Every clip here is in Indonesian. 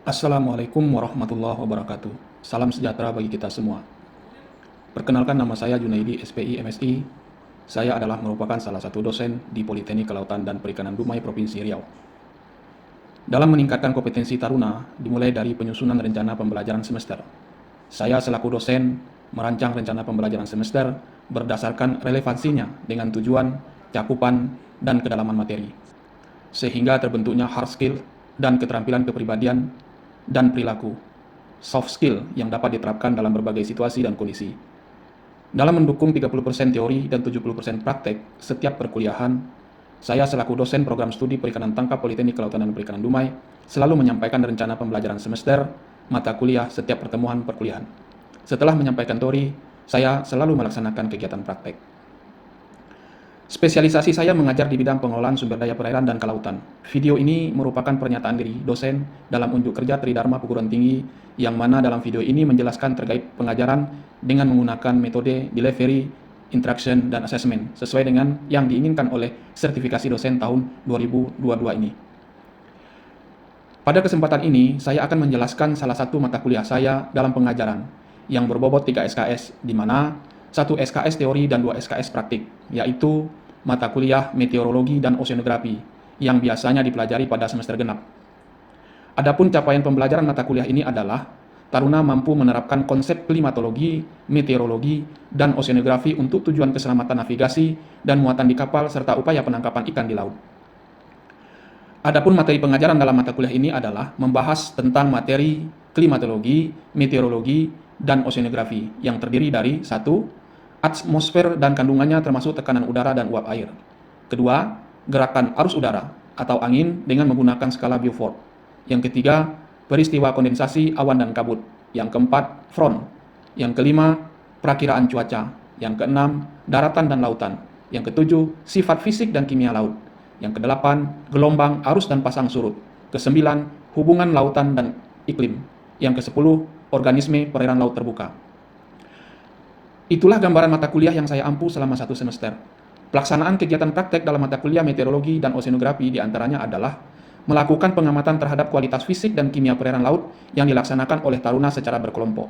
Assalamualaikum warahmatullahi wabarakatuh. Salam sejahtera bagi kita semua. Perkenalkan, nama saya Junaidi, SPI, MSI. Saya adalah merupakan salah satu dosen di Politeknik Kelautan dan Perikanan Dumai, Provinsi Riau. Dalam meningkatkan kompetensi taruna, dimulai dari penyusunan rencana pembelajaran semester. Saya selaku dosen merancang rencana pembelajaran semester berdasarkan relevansinya dengan tujuan, cakupan, dan kedalaman materi, sehingga terbentuknya hard skill dan keterampilan kepribadian dan perilaku, soft skill yang dapat diterapkan dalam berbagai situasi dan kondisi. Dalam mendukung 30% teori dan 70% praktek setiap perkuliahan, saya selaku dosen program studi perikanan tangkap Politeknik Kelautan dan Perikanan Dumai selalu menyampaikan rencana pembelajaran semester, mata kuliah setiap pertemuan perkuliahan. Setelah menyampaikan teori, saya selalu melaksanakan kegiatan praktek. Spesialisasi saya mengajar di bidang pengelolaan sumber daya perairan dan kelautan. Video ini merupakan pernyataan diri dosen dalam unjuk kerja Tridharma Perguruan Tinggi, yang mana dalam video ini menjelaskan terkait pengajaran dengan menggunakan metode delivery, interaction, dan assessment sesuai dengan yang diinginkan oleh sertifikasi dosen tahun 2022 ini. Pada kesempatan ini, saya akan menjelaskan salah satu mata kuliah saya dalam pengajaran yang berbobot 3 SKS, di mana 1 SKS teori dan 2 SKS praktik, yaitu mata kuliah meteorologi dan oceanografi yang biasanya dipelajari pada semester genap. Adapun capaian pembelajaran mata kuliah ini adalah taruna mampu menerapkan konsep klimatologi, meteorologi, dan oceanografi untuk tujuan keselamatan navigasi dan muatan di kapal serta upaya penangkapan ikan di laut. Adapun materi pengajaran dalam mata kuliah ini adalah membahas tentang materi klimatologi, meteorologi, dan oceanografi yang terdiri dari 1. Atmosfer dan kandungannya termasuk tekanan udara dan uap air. Kedua, gerakan arus udara atau angin dengan menggunakan skala Beaufort. Yang ketiga, peristiwa kondensasi awan dan kabut. Yang keempat, front. Yang kelima, perakiraan cuaca. Yang keenam, daratan dan lautan. Yang ketujuh, sifat fisik dan kimia laut. Yang kedelapan, gelombang, arus dan pasang surut. Kesembilan, hubungan lautan dan iklim. Yang kesepuluh, organisme perairan laut terbuka. Itulah gambaran mata kuliah yang saya ampu selama 1 semester. Pelaksanaan kegiatan praktek dalam mata kuliah meteorologi dan oceanografi diantaranya adalah melakukan pengamatan terhadap kualitas fisik dan kimia perairan laut yang dilaksanakan oleh taruna secara berkelompok.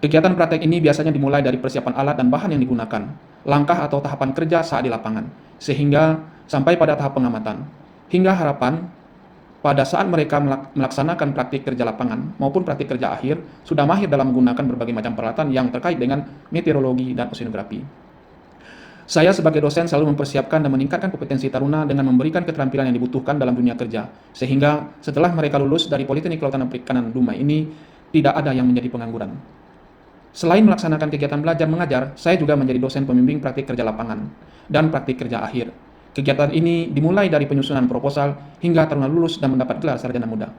Kegiatan praktek ini biasanya dimulai dari persiapan alat dan bahan yang digunakan, langkah atau tahapan kerja saat di lapangan, sehingga sampai pada tahap pengamatan, hingga harapan pada saat mereka melaksanakan praktik kerja lapangan maupun praktik kerja akhir, sudah mahir dalam menggunakan berbagai macam peralatan yang terkait dengan meteorologi dan oceanografi. Saya sebagai dosen selalu mempersiapkan dan meningkatkan kompetensi taruna dengan memberikan keterampilan yang dibutuhkan dalam dunia kerja, sehingga setelah mereka lulus dari Politeknik Kelautan dan Perikanan Dumai ini, tidak ada yang menjadi pengangguran. Selain melaksanakan kegiatan belajar mengajar, saya juga menjadi dosen pembimbing praktik kerja lapangan dan praktik kerja akhir. Kegiatan ini dimulai dari penyusunan proposal hingga taruna lulus dan mendapat gelar sarjana muda.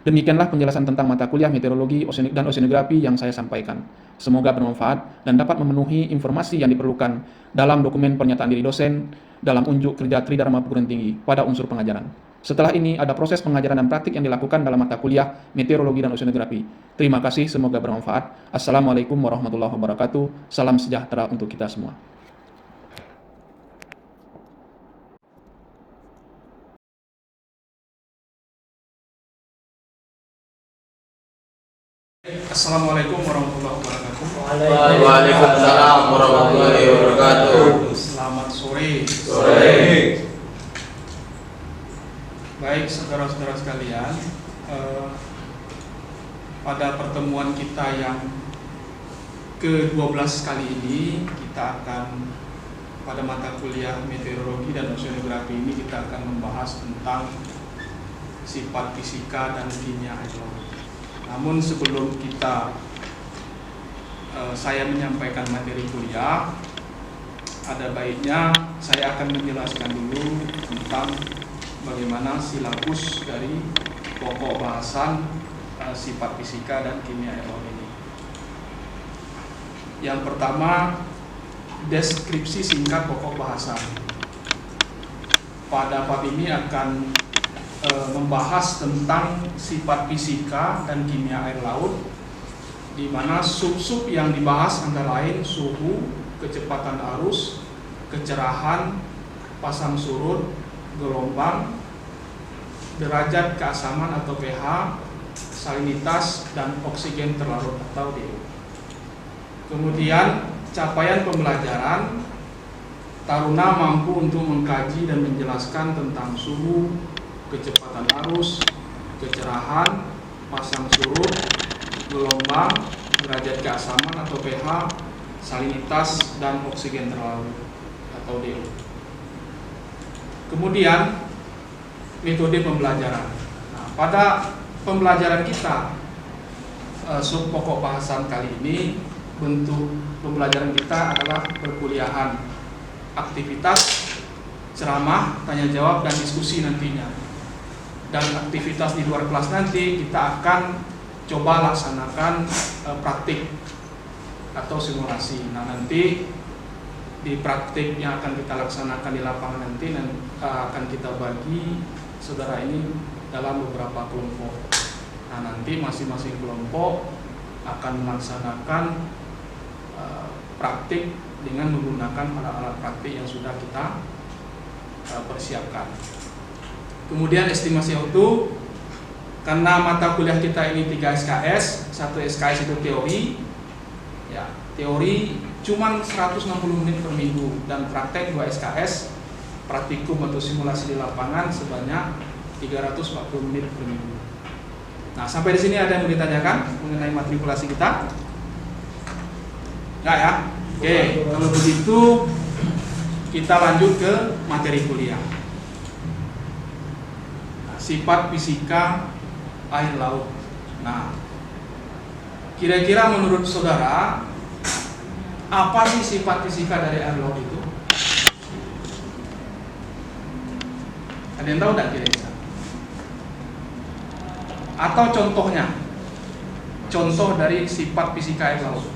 Demikianlah penjelasan tentang mata kuliah meteorologi dan oceanografi yang saya sampaikan. Semoga bermanfaat dan dapat memenuhi informasi yang diperlukan dalam dokumen pernyataan diri dosen dalam unjuk kerja Tridharma Perguruan Tinggi pada unsur pengajaran. Setelah ini ada proses pengajaran dan praktik yang dilakukan dalam mata kuliah meteorologi dan oceanografi. Terima kasih, semoga bermanfaat. Assalamualaikum warahmatullahi wabarakatuh. Salam sejahtera untuk kita semua. Assalamualaikum warahmatullahi wabarakatuh. Waalaikumsalam warahmatullahi wabarakatuh. Selamat sore. Baik, saudara-saudara sekalian, pada pertemuan kita yang ke-12 kali ini, kita akan pada mata kuliah meteorologi dan oceanografi ini kita akan membahas tentang sifat fisika dan kimia air laut. Namun sebelum saya menyampaikan materi kuliah, ada baiknya saya akan menjelaskan dulu tentang bagaimana silabus dari pokok bahasan sifat fisika dan kimia air laut ini. Yang pertama, deskripsi singkat pokok bahasan. Pada bab ini akan membahas tentang sifat fisika dan kimia air laut, di mana sub-sub yang dibahas antara lain suhu, kecepatan arus, kecerahan, pasang surut, gelombang, derajat keasaman atau pH, salinitas, dan oksigen terlarut atau DO. Kemudian capaian pembelajaran, taruna mampu untuk mengkaji dan menjelaskan tentang suhu, kecepatan arus, kecerahan, pasang surut, gelombang, derajat keasaman atau pH, salinitas, dan oksigen terlarut atau DO. Kemudian metode pembelajaran. Nah, pada pembelajaran kita sub pokok bahasan kali ini, bentuk pembelajaran kita adalah perkuliahan, aktivitas, ceramah, tanya jawab, dan diskusi nantinya. Dan aktivitas di luar kelas nanti kita akan coba laksanakan praktik atau simulasi. Nah, nanti di praktik yang akan kita laksanakan di lapangan nanti akan kita bagi saudara ini dalam beberapa kelompok. Nah, nanti masing-masing kelompok akan melaksanakan praktik dengan menggunakan alat-alat praktik yang sudah kita persiapkan. Kemudian estimasi waktu, karena mata kuliah kita ini 3 SKS, 1 SKS itu teori, ya, teori cuman 160 menit per minggu, dan praktek 2 SKS, praktikum atau simulasi di lapangan sebanyak 340 menit per minggu. Nah, sampai di sini ada yang mau ditanyakan mengenai matrikulasi kita? Enggak ya? Oke, kalau begitu kita lanjut ke materi kuliah. Nah, sifat fisika air laut. Nah, kira-kira menurut saudara, apa sih sifat fisika dari air laut itu? Ada yang tahu enggak kira-kira? Atau contohnya, contoh dari sifat fisika air laut.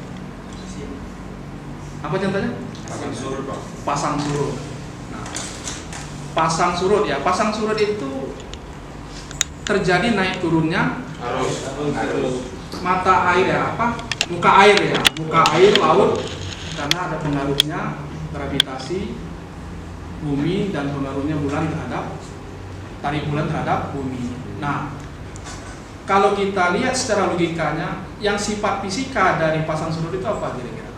Apa contohnya? Pasang surut, Pak. Pasang surut. Nah, pasang surut ya, pasang surut itu terjadi naik turunnya Arus. mata air ya, muka air ya, muka air laut, karena ada pengaruhnya gravitasi bumi dan pengaruhnya bulan terhadap tarik bulan terhadap bumi. Nah, kalau kita lihat secara logikanya, yang sifat fisika dari pasang surut itu apa kira-kira?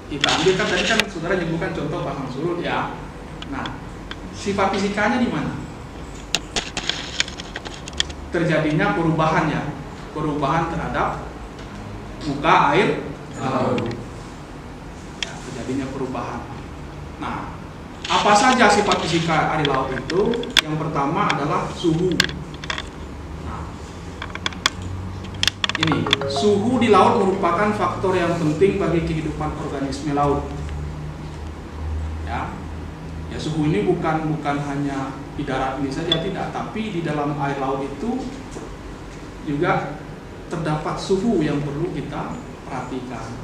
Kita ambil kan tadi kan saudara menyebutkan contoh pasang surut ya. Nah, sifat fisikanya di mana? Terjadinya perubahan ya, perubahan terhadap muka air laut. Ya, terjadinya perubahan. Nah, apa saja sifat fisika air laut itu? Yang pertama adalah suhu. Nah, ini suhu di laut merupakan faktor yang penting bagi kehidupan organisme laut. Ya, ya suhu ini bukan hanya di darat ini saja tidak, tapi di dalam air laut itu juga terdapat suhu yang perlu kita perhatikan.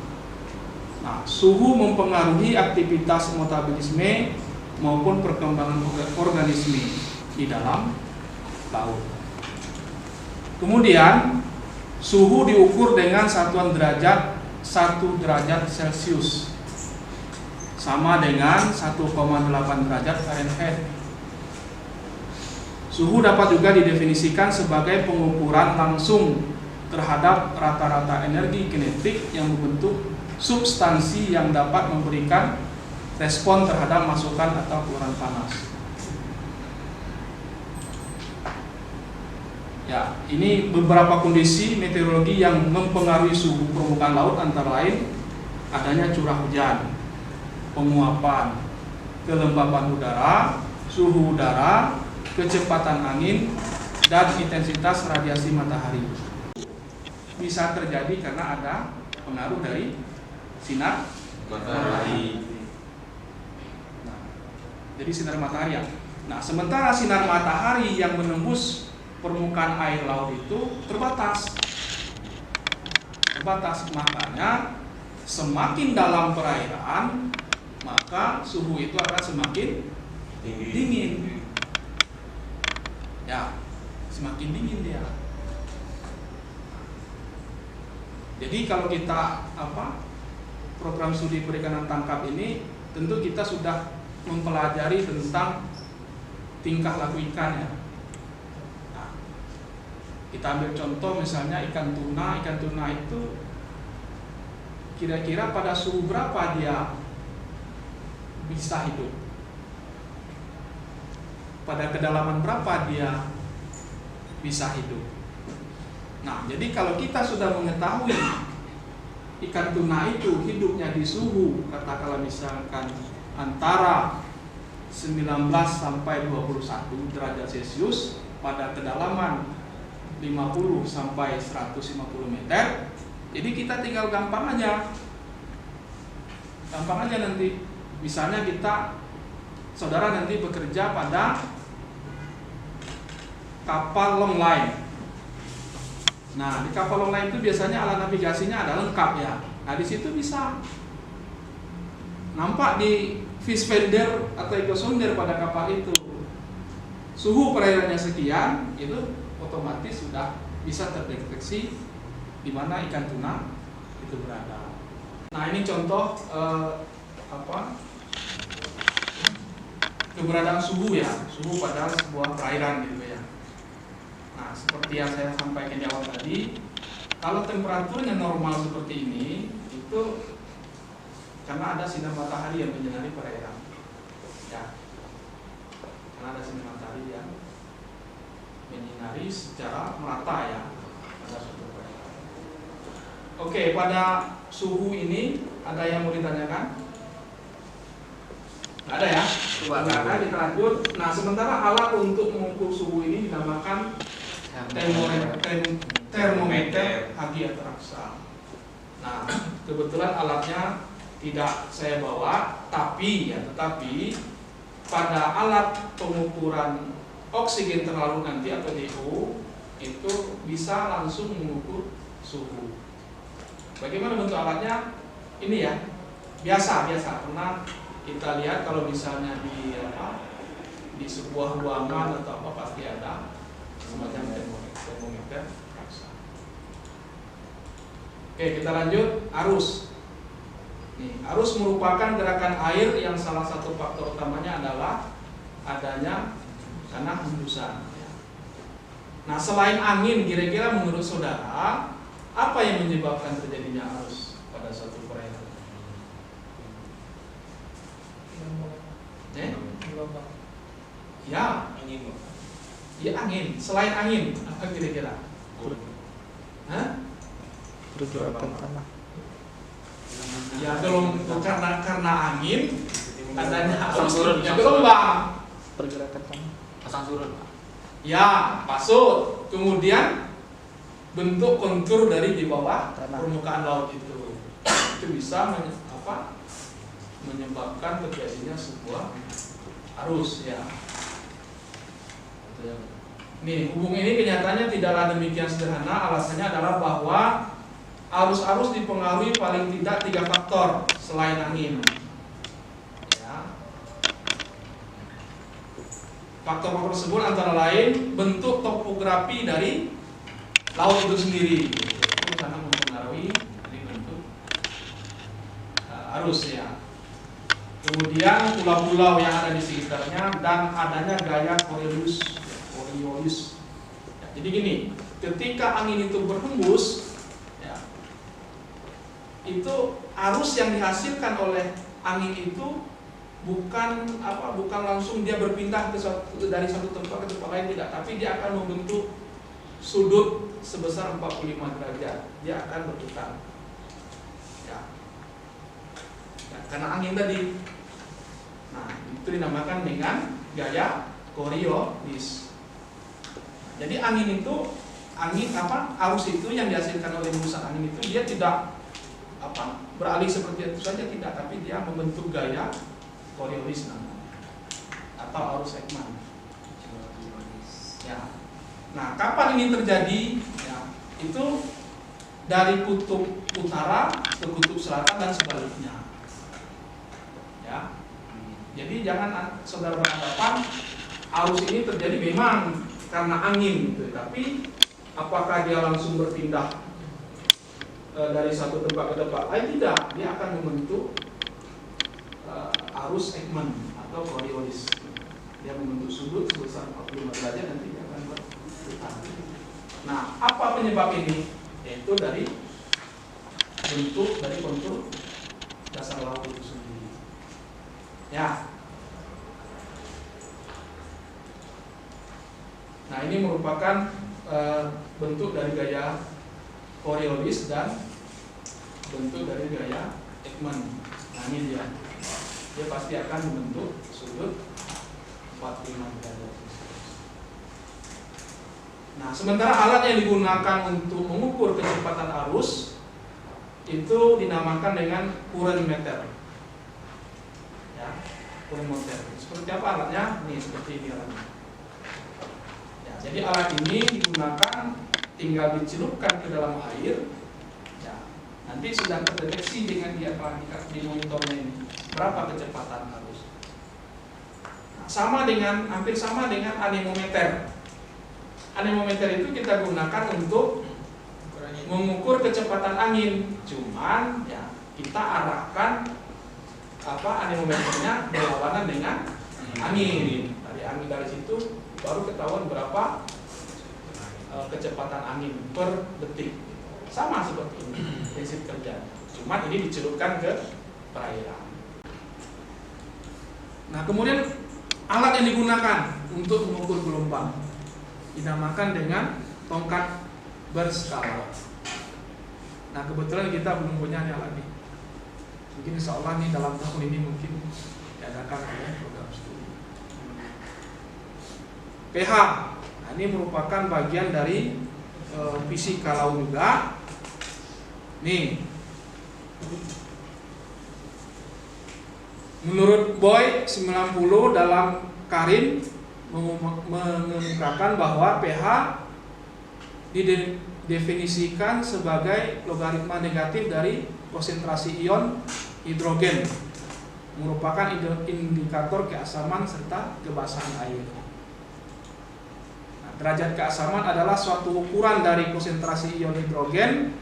Nah, suhu mempengaruhi aktivitas metabolisme maupun perkembangan organisme di dalam laut. Kemudian suhu diukur dengan satuan derajat 1 derajat Celcius sama dengan 1,8 derajat Fahrenheit. Suhu dapat juga didefinisikan sebagai pengukuran langsung terhadap rata-rata energi kinetik yang membentuk substansi yang dapat memberikan respon terhadap masukan atau keluaran panas. Ya, ini beberapa kondisi meteorologi yang mempengaruhi suhu permukaan laut, antara lain adanya curah hujan, penguapan, kelembapan udara, suhu udara, kecepatan angin, dan intensitas radiasi matahari. Bisa terjadi karena ada pengaruh dari sinar matahari. Nah, jadi sinar matahari ya. Nah, sementara sinar matahari yang menembus permukaan air laut itu terbatas. Makanya semakin dalam perairan, maka suhu itu akan semakin dingin. Ya, semakin dingin dia. Jadi kalau kita program studi perikanan tangkap ini, tentu kita sudah mempelajari tentang tingkah laku ikan ya. Kita ambil contoh misalnya ikan tuna. Ikan tuna itu kira-kira pada suhu berapa dia bisa hidup? Pada kedalaman berapa dia bisa hidup? Nah, jadi kalau kita sudah mengetahui ikan tuna itu hidupnya di suhu katakanlah misalkan antara 19 sampai 21 derajat Celcius pada kedalaman 50 sampai 150 meter. Jadi kita tinggal gampang aja nanti. Misalnya saudara nanti bekerja pada kapal long line. Nah, di kapal long line itu biasanya alat navigasinya ada lengkap ya. Nah, di situ bisa nampak di fish finder atau ecosonder pada kapal itu suhu perairannya sekian, itu otomatis sudah bisa terdeteksi di mana ikan tuna itu berada. Nah, ini contoh keberadaan suhu ya, suhu pada sebuah perairan gitu ya. Nah, seperti yang saya sampaikan di awal tadi, kalau temperaturnya normal seperti ini, itu karena ada sinar matahari yang menyinari perairan. Ya, karena ada sinar matahari yang menyinari secara merata ya pada suatu perairan. Oke, pada suhu ini ada yang mau ditanyakan? Nggak ada ya? Nggak ada, kita lanjut. Nah, sementara alat untuk mengukur suhu ini dinamakan termometer Hagi Atraksa. Nah, kebetulan alatnya tidak saya bawa, tetapi pada alat pengukuran oksigen terlarut nanti atau DO itu bisa langsung mengukur suhu. Bagaimana bentuk alatnya? Ini ya, biasa. Karena kita lihat kalau misalnya di sebuah ruangan atau apa pasti ada semacam termometer raksa. Oke, kita lanjut. Arus. Nih, arus merupakan gerakan air yang salah satu faktor utamanya adalah adanya tanah hembusan. Nah, selain angin, kira-kira menurut saudara apa yang menyebabkan terjadinya arus pada suatu perairan? Ya, angin. Selain angin, apa kira-kira? Pergerakan tanah. Ya, karena angin adanya arus yang gelombang. Pergerakan tanah. Pasang surut. Ya, pasut. Kemudian bentuk kontur dari di bawah Tanah. permukaan laut itu bisa menyebabkan terjadinya sebuah arus ya. Nih, hubung ini kenyataannya tidaklah demikian sederhana. Alasannya adalah bahwa arus-arus dipengaruhi paling tidak 3 faktor selain angin. Ya. Faktor-faktor tersebut antara lain bentuk topografi dari laut itu sendiri. Itu sangat mempengaruhi dari bentuk arus ya. Kemudian pulau-pulau yang ada di sekitarnya dan adanya gaya Coriolis. Ya, jadi gini, ketika angin itu berhembus, ya, itu arus yang dihasilkan oleh angin itu bukan langsung dia berpindah dari satu tempat ke tempat lain, tidak, tapi dia akan membentuk sudut sebesar 45 derajat. Dia akan berputar. Ya. Karena angin tadi. Nah, itu dinamakan dengan gaya Coriolis. Jadi arus itu yang dihasilkan oleh hembusan angin itu dia tidak beralih seperti itu saja, tidak, tapi dia membentuk gaya Coriolis namanya, atau arus Ekman. Ya. Nah, kapan ini terjadi? Ya, itu dari kutub utara ke kutub selatan dan sebaliknya. Ya. Jadi jangan saudara beranggapan arus ini terjadi memang karena angin, gitu. Tapi apakah dia langsung berpindah dari satu tempat ke tempat lain? Tidak, dia akan membentuk arus Ekman atau Coriolis. Dia membentuk sudut sebesar 45 derajat, nanti dia akan berputar. Nah, apa penyebab ini? Yaitu dari bentuk dari kontur dasar laut itu sendiri. Ya. Nah, ini merupakan bentuk dari gaya Coriolis dan bentuk dari gaya Ekman. Nah, ini dia pasti akan membentuk sudut 45 derajat. Nah, sementara alat yang digunakan untuk mengukur kecepatan arus itu dinamakan dengan current meter. Ya, current meter. Seperti apa alatnya? Nih, seperti ini alatnya. Ya, jadi alat ini digunakan tinggal dicelupkan ke dalam air. Ya, nanti sudah terdeteksi dengan di monitornya ini berapa kecepatan arus. Nah, hampir sama dengan anemometer. Anemometer itu kita gunakan untuk mengukur kecepatan angin. Cuman ya kita arahkan anemometernya berlawanan dengan angin. Dari situ baru ketahuan berapa kecepatan angin per detik. Sama seperti ini prinsip kerja. Cuman ini dicelupkan ke perairan. Nah, kemudian alat yang digunakan untuk mengukur gelombang dinamakan dengan tongkat berskala. Nah, kebetulan kita belum punya alat ini. Mungkin insya Allah nih dalam tahun ini mungkin diadakan oleh program studi. pH. Nah, ini merupakan bagian dari fisika laut juga. Nih, menurut Boy 90 dalam Karin mengemukakan bahwa pH didefinisikan sebagai logaritma negatif dari konsentrasi ion hidrogen, merupakan indikator keasaman serta kebasahan air. Nah, derajat keasaman adalah suatu ukuran dari konsentrasi ion hidrogen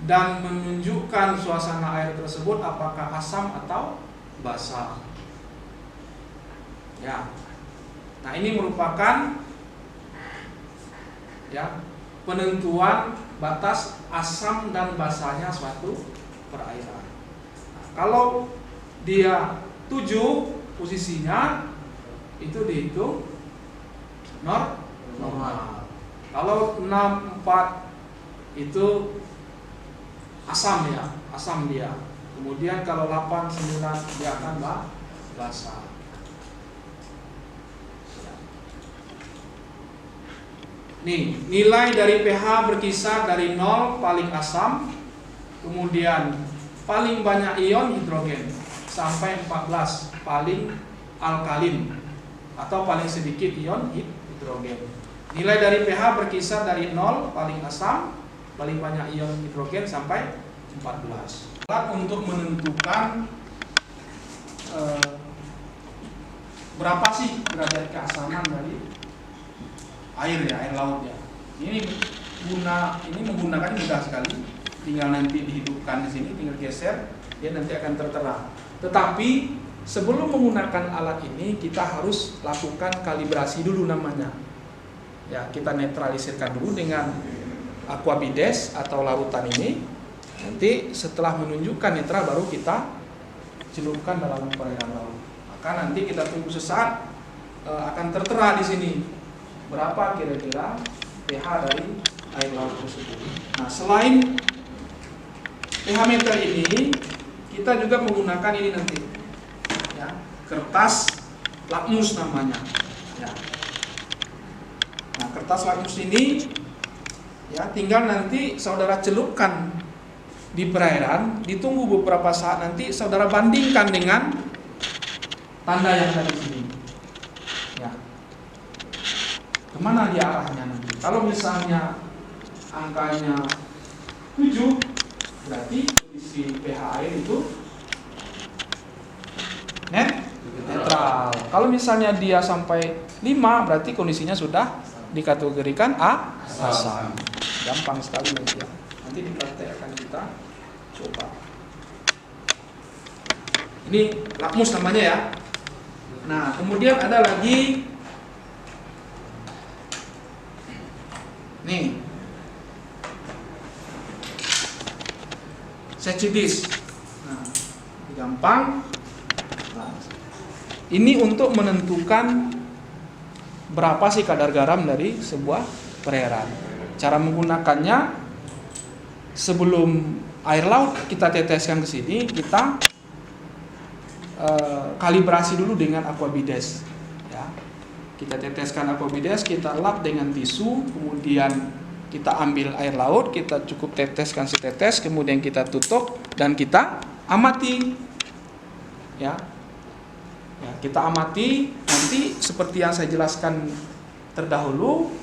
dan menunjukkan suasana air tersebut apakah asam atau basah. Ya. Nah, ini merupakan ya penentuan batas asam dan basahnya suatu perairan. Nah, kalau dia 7 posisinya itu dihitung normal. Kalau 6, 4 itu asam dia. Kemudian kalau 8, 9 dia akan basah. Nih, nilai dari pH berkisar dari 0 paling asam, kemudian paling banyak ion hidrogen sampai 14 paling alkalin atau paling sedikit ion hidrogen. Nilai dari pH berkisar dari 0 paling asam, paling banyak ion hidrogen sampai 14. Alat untuk menentukan berapa sih derajat keasaman dari air laut ya. Ini menggunakan mudah sekali. Tinggal nanti dihidupkan di sini, tinggal geser, dia nanti akan tertera. Tetapi sebelum menggunakan alat ini kita harus lakukan kalibrasi dulu namanya. Ya, kita netralisirkan dulu dengan aquabides atau larutan ini. Nanti setelah menunjukkan netral baru kita celupkan dalam perairan laut. Maka nanti kita tunggu sesaat akan tertera di sini berapa kira-kira pH dari air laut tersebut. Nah, selain pH meter ini, kita juga menggunakan ini nanti, ya, kertas lakmus namanya. Ya. Nah, kertas lakmus ini, ya, tinggal nanti saudara celupkan di perairan, ditunggu beberapa saat, nanti saudara bandingkan dengan tanda yang ada di sini. Ya. Kemana dia arahnya nanti? Kalau misalnya angkanya 7, berarti kondisi pH air itu netral. Kalau misalnya dia sampai 5, berarti kondisinya sudah dikategorikan asam. Gampang sekali nanti ya. Nanti di praktek akan kita coba. Ini lakmus namanya ya. Nah, kemudian ada lagi nih CCDs. Nah, gampang. Nah, ini untuk menentukan berapa sih kadar garam dari sebuah perairan. Cara menggunakannya, sebelum air laut kita teteskan ke sini, kita kalibrasi dulu dengan aquabides. Ya. Kita teteskan aquabides, kita lap dengan tisu, kemudian kita ambil air laut, kita cukup teteskan setetes, kemudian kita tutup dan kita amati. Ya. Ya, kita amati, nanti seperti yang saya jelaskan terdahulu,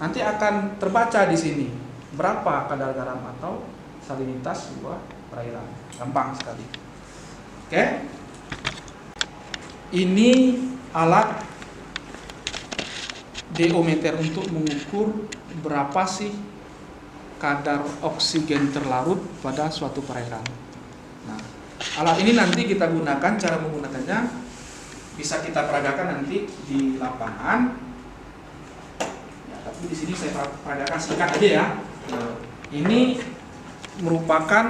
nanti akan terbaca di sini berapa kadar garam atau salinitas sebuah perairan. Gampang sekali. Oke. Ini alat DO-meter untuk mengukur berapa sih kadar oksigen terlarut pada suatu perairan. Nah, alat ini nanti kita gunakan, cara menggunakannya bisa kita peragakan nanti di lapangan. Ya, tapi di sini saya peragakan singkat aja ya. Ini merupakan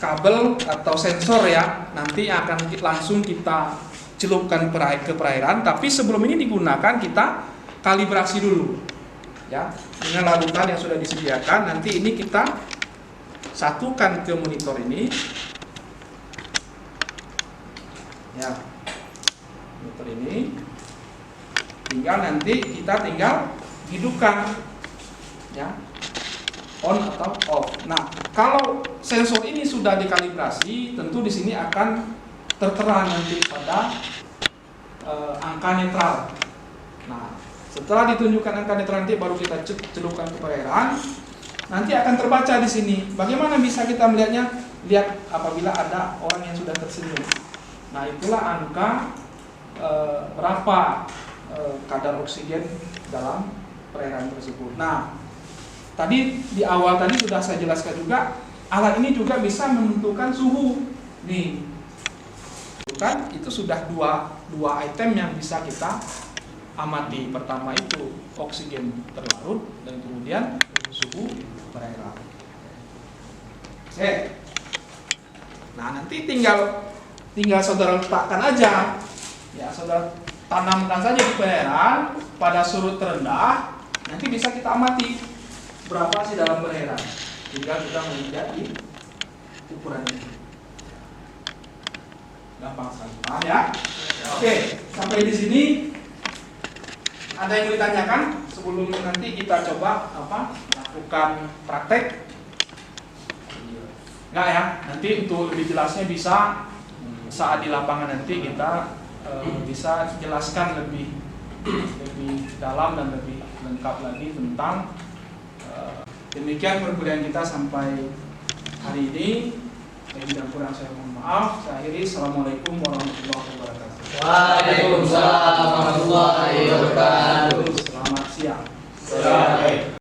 kabel atau sensor ya. Nanti akan langsung kita celupkan ke perairan. Tapi sebelum ini digunakan kita kalibrasi dulu. Ya, dengan larutan yang sudah disediakan. Nanti ini kita satukan ke monitor ini. Ya. Monitor ini tinggal nanti kita hidupkan ya, on atau off. Nah, kalau sensor ini sudah dikalibrasi, tentu di sini akan tertera nanti pada angka netral. Nah, setelah ditunjukkan angka netral nanti baru kita celupkan ke perairan. Nanti akan terbaca di sini. Bagaimana bisa kita melihatnya? Lihat apabila ada orang yang sudah tersenyum. Nah, itulah angka berapa kadar oksigen dalam perairan tersebut. Nah, tadi di awal tadi sudah saya jelaskan juga, alat ini juga bisa menentukan suhu. Nih, kan itu sudah dua item yang bisa kita amati. Pertama itu oksigen terlarut dan kemudian suhu perairan. Oke. Nah, nanti tinggal saudara letakkan aja. Ya, saudara tanamkan saja di perairan pada surut terendah, nanti bisa kita amati berapa sih dalam perairan. Tinggal kita menginjak di ukuran ini. Gampang sekali, paham ya? Oke, sampai di sini ada yang mau ditanyakan sebelum nanti kita coba lakukan praktek? Enggak ya? Nanti untuk lebih jelasnya bisa saat di lapangan nanti kita bisa jelaskan lebih dalam dan lebih lengkap lagi tentang demikian perkuliahan kita sampai hari ini. Yang tidak kurang saya mohon maaf. Saya akhiri. Assalamualaikum warahmatullahi wabarakatuh. Waalaikumsalam warahmatullahi wabarakatuh. Selamat siang. Selamat.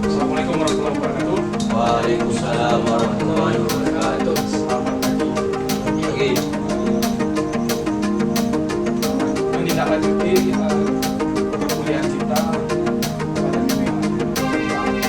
Assalamualaikum warahmatullahi wabarakatuh. Waalaikumsalam warahmatullahi wabarakatuh. Selamat pagi. Pagi. Menindaklanjuti perkuliahan kita pada minggu yang lalu.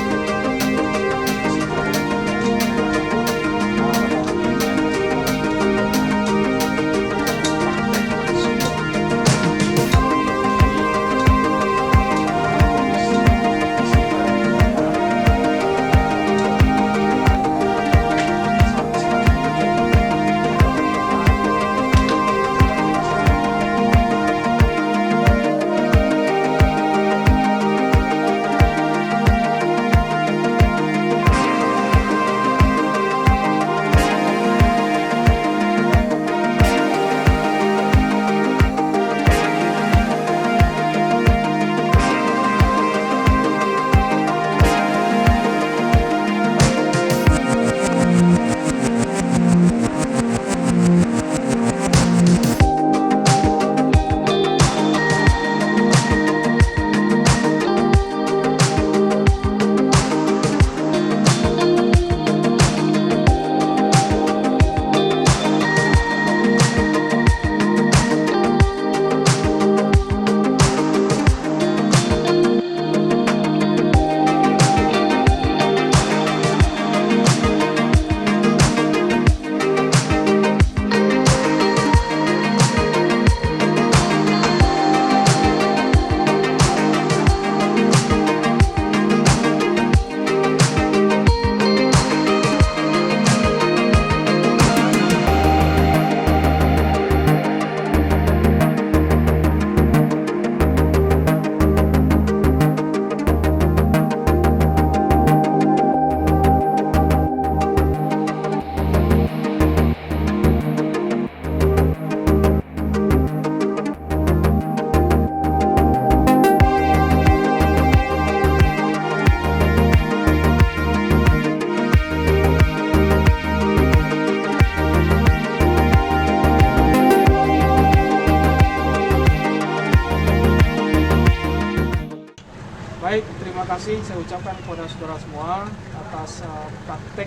terima kasih saya ucapkan kepada saudara semua atas praktek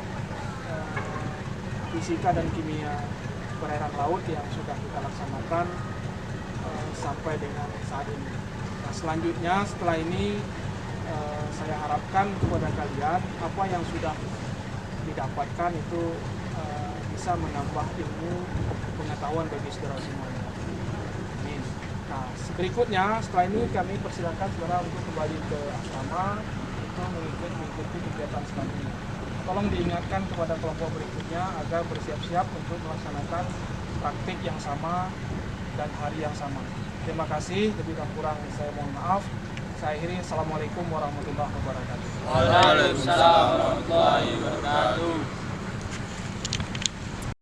fisika dan kimia perairan laut yang sudah kita laksanakan sampai dengan saat ini. Nah, selanjutnya setelah ini saya harapkan kepada kalian apa yang sudah didapatkan itu bisa menambah ilmu pengetahuan bagi saudara semuanya. Amin. Nah, berikutnya setelah ini kami persilakan saudara untuk kembali ke asrama untuk mengikuti kegiatan selanjutnya. Tolong diingatkan kepada kelompok berikutnya agar bersiap-siap untuk melaksanakan praktik yang sama dan hari yang sama. Terima kasih, lebih dan kurang saya mohon maaf. Saya akhiri, Assalamualaikum warahmatullahi wabarakatuh. Waalaikumsalam warahmatullahi wabarakatuh.